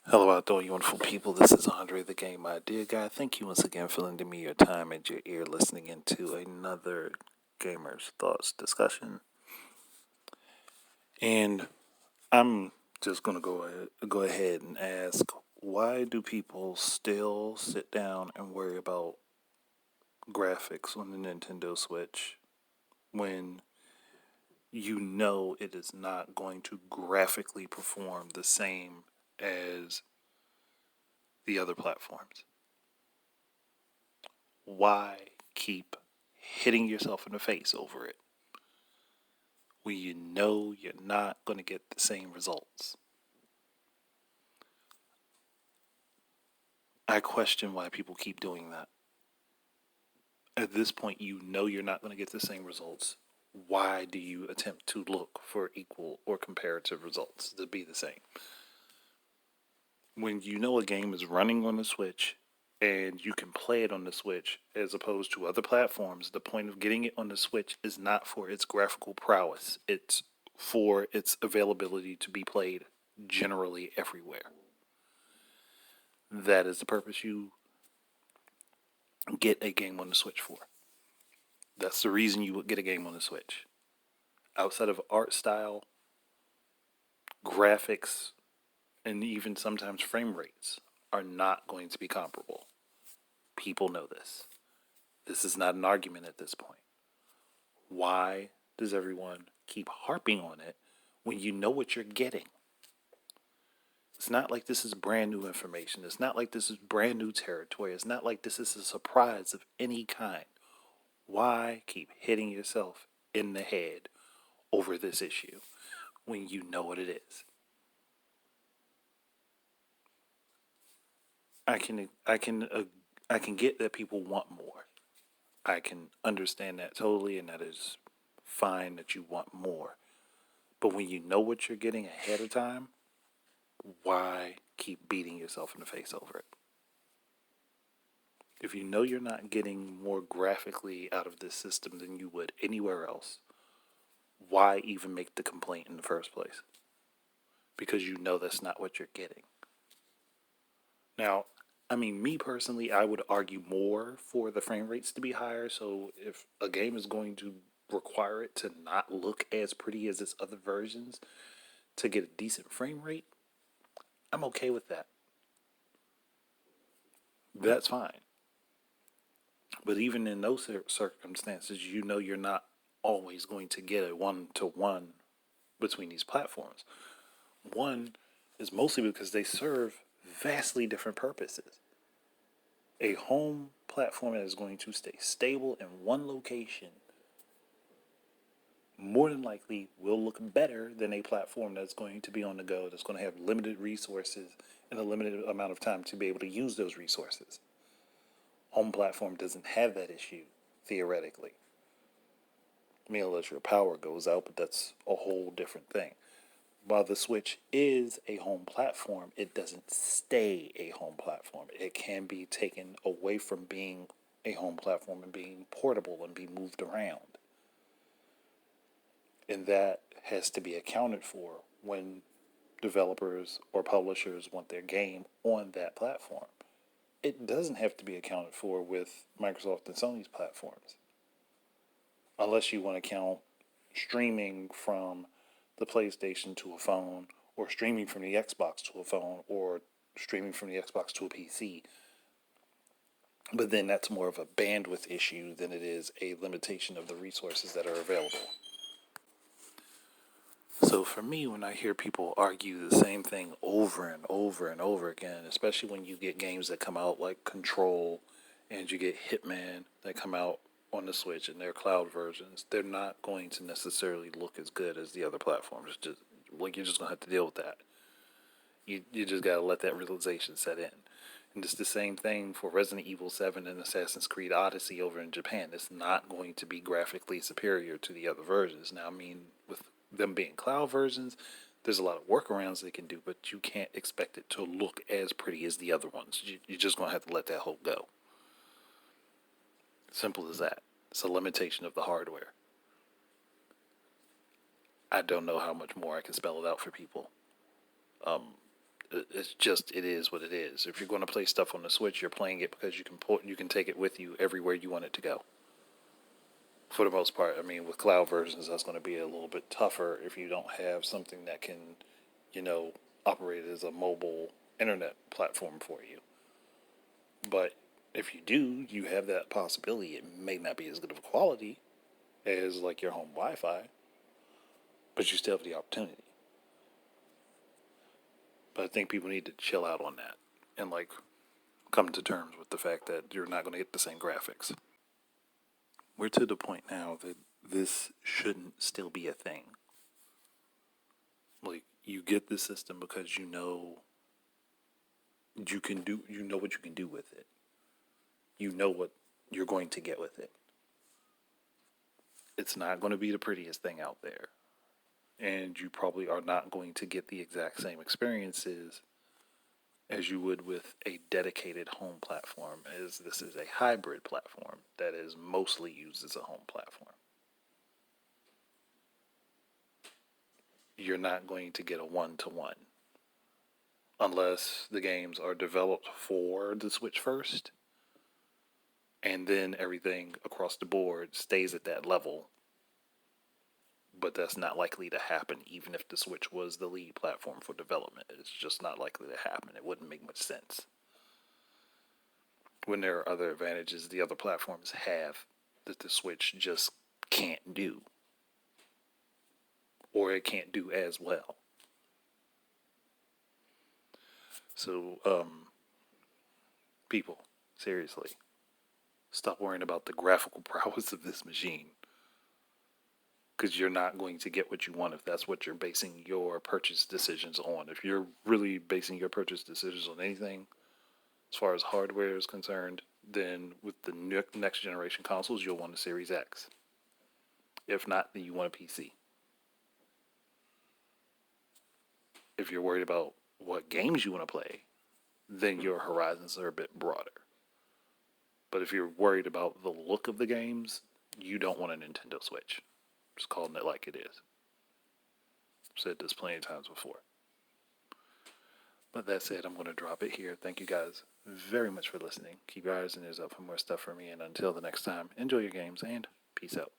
Hello out there, you wonderful people. This is Andre the Game Idea Guy. Thank you once again for lending me your time and your ear listening into another Gamer's Thoughts discussion. And I'm just going to go ahead and ask, why do people still sit down and worry about graphics on the Nintendo Switch when you know it is not going to graphically perform the same as the other platforms? Why keep hitting yourself in the face over it when you know you're not going to get the same results? I question why people keep doing that. At this point, you know you're not going to get the same results. Why do you attempt to look for equal or comparative results to be the same? When you know a game is running on the Switch and you can play it on the Switch as opposed to other platforms, the point of getting it on the Switch is not for its graphical prowess. It's for its availability to be played generally everywhere. That is the purpose you get a game on the Switch for. That's the reason you would get a game on the Switch. Outside of art style, graphics, and even sometimes frame rates are not going to be comparable. People know this. This is not an argument at this point. Why does everyone keep harping on it when you know what you're getting? It's not like this is brand new information. It's not like this is brand new territory. It's not like this is a surprise of any kind. Why keep hitting yourself in the head over this issue when you know what it is? I can get that people want more. I can understand that totally, and that is fine that you want more. But when you know what you're getting ahead of time, why keep beating yourself in the face over it? If you know you're not getting more graphically out of this system than you would anywhere else, why even make the complaint in the first place? Because you know that's not what you're getting. Now, me personally, I would argue more for the frame rates to be higher. So if a game is going to require it to not look as pretty as its other versions to get a decent frame rate, I'm okay with that. That's fine. But even in those circumstances, you know you're not always going to get a one-to-one between these platforms. One is mostly because they serve vastly different purposes. A home platform that is going to stay stable in one location more than likely will look better than a platform that's going to be on the go, that's going to have limited resources and a limited amount of time to be able to use those resources. Home platform doesn't have that issue, theoretically. Unless your power goes out, but that's a whole different thing. While the Switch is a home platform, it doesn't stay a home platform. It can be taken away from being a home platform and being portable and be moved around. And that has to be accounted for when developers or publishers want their game on that platform. It doesn't have to be accounted for with Microsoft and Sony's platforms, unless you want to count streaming from the PlayStation to a phone, or streaming from the Xbox to a phone, or streaming from the Xbox to a PC. But then that's more of a bandwidth issue than it is a limitation of the resources that are available. So for me, when I hear people argue the same thing over and over and over again, especially when you get games that come out like Control and you get Hitman that come out on the Switch and their cloud versions, they're not going to necessarily look as good as the other platforms. Just like, you're just gonna have to deal with that. You just gotta let that realization set in. And it's the same thing for Resident Evil 7 and Assassin's Creed Odyssey over in Japan. It's not going to be graphically superior to the other versions. Now, with them being cloud versions, there's a lot of workarounds they can do, but you can't expect it to look as pretty as the other ones. You're just going to have to let that hope go. Simple as that. It's a limitation of the hardware. I don't know how much more I can spell it out for people. It's just, it is what it is. If you're going to play stuff on the Switch, you're playing it because you can take it with you everywhere you want it to go. For the most part, I mean, with cloud versions, that's going to be a little bit tougher if you don't have something that can, you know, operate as a mobile internet platform for you. But if you do, you have that possibility. It may not be as good of a quality as like your home Wi-Fi, but you still have the opportunity. But I think people need to chill out on that and like come to terms with the fact that you're not going to get the same graphics. We're to the point now that this shouldn't still be a thing. Like, you get the system because you know what you can do with it. You know what you're going to get with it. It's not going to be the prettiest thing out there. And you probably are not going to get the exact same experiences as you would with a dedicated home platform, as this is a hybrid platform that is mostly used as a home platform. You're not going to get a one-to-one unless the games are developed for the Switch first, and then everything across the board stays at that level. But that's not likely to happen even if the Switch was the lead platform for development. It's just not likely to happen. It wouldn't make much sense. When there are other advantages the other platforms have that the Switch just can't do. Or it can't do as well. So, people, seriously, stop worrying about the graphical prowess of this machine. Because you're not going to get what you want if that's what you're basing your purchase decisions on. If you're really basing your purchase decisions on anything, as far as hardware is concerned, then with the next generation consoles, you'll want a Series X. If not, then you want a PC. If you're worried about what games you want to play, then your horizons are a bit broader. But if you're worried about the look of the games, you don't want a Nintendo Switch. Just calling it like it is. I've said this plenty of times before. But that said, I'm going to drop it here. Thank you guys very much for listening. Keep your eyes and ears up for more stuff from me. And until the next time, enjoy your games and peace out.